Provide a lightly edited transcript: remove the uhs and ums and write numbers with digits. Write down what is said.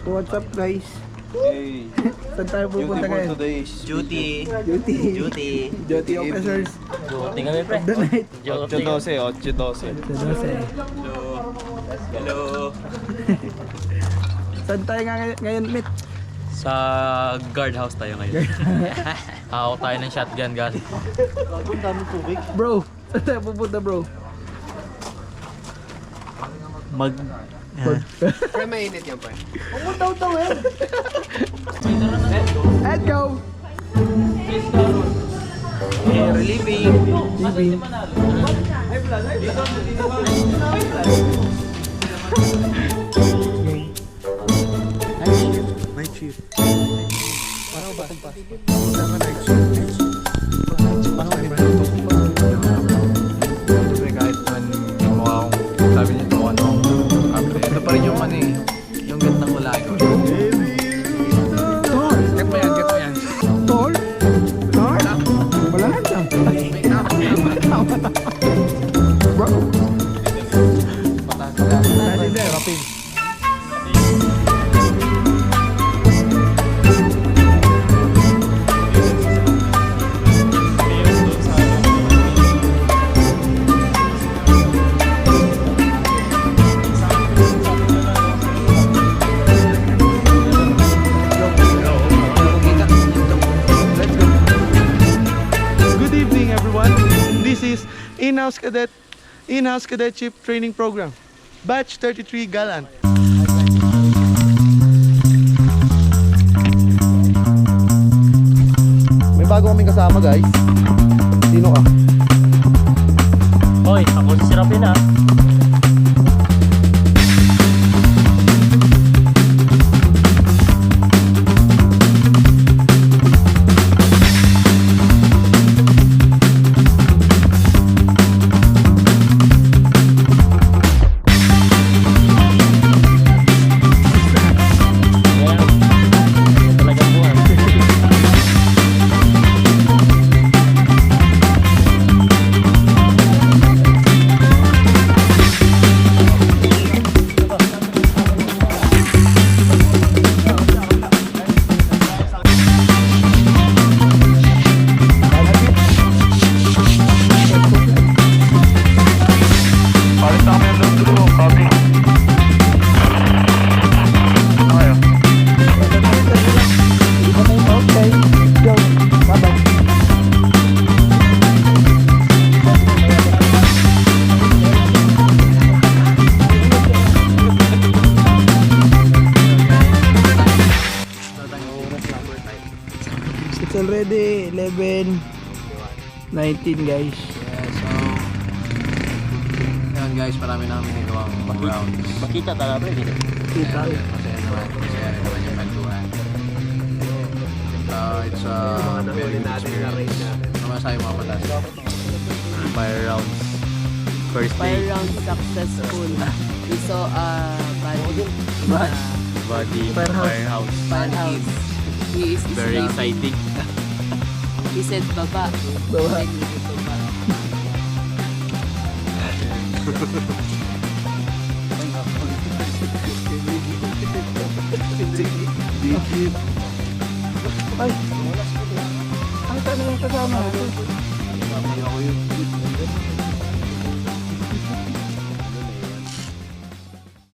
What's up guys? Hey, Saan tayo pupunta ngayon? duty. Duty officers Duty kami, pre. of the night. 8:12. Hello. Saan tayo ngayon, Mit? Sa guardhouse tayo ngayon. Hawak tayo ng shotgun, guys. Bro, saan tayo pupunta bro? Pero mainit yan, pre. Let's go! Relieving. Leaving. Night shift. Paano ba? Isang night shift. Paano ba? Siyempre kahit man mukha akong sabi niya ito ito pa rin yung yung gandang wala ko. Get mo yan. Tol? Tol? Wala lang. Bro. Pataas hindi, rapid. Good evening, everyone. This is In-House Cadetship Training Program, Batch 33 Galant. May bago kaming kasama guys. Sino ka? Hoy, ako si Serapin, ah. Talagang buwan. Palit na kami ng loob ko. Copy. Ayaw. Okay. Go. Bye-bye. It's already 11:19 guys. Yan guys, marami na kami nagawang rounds. Makita talaga, pre. Kita. Masaya naman yung kwentuhan. It's a very good experience. Ano masahe mo pa tayo? Fire rounds. First Fire day. round successful. We saw a body. Body. Firehouse. Firehouse. Firehouse. He is Very Islam. exciting. He said baba. Baba. Then we did baba. Ay. Ang tanong yung kasama. Ako yun.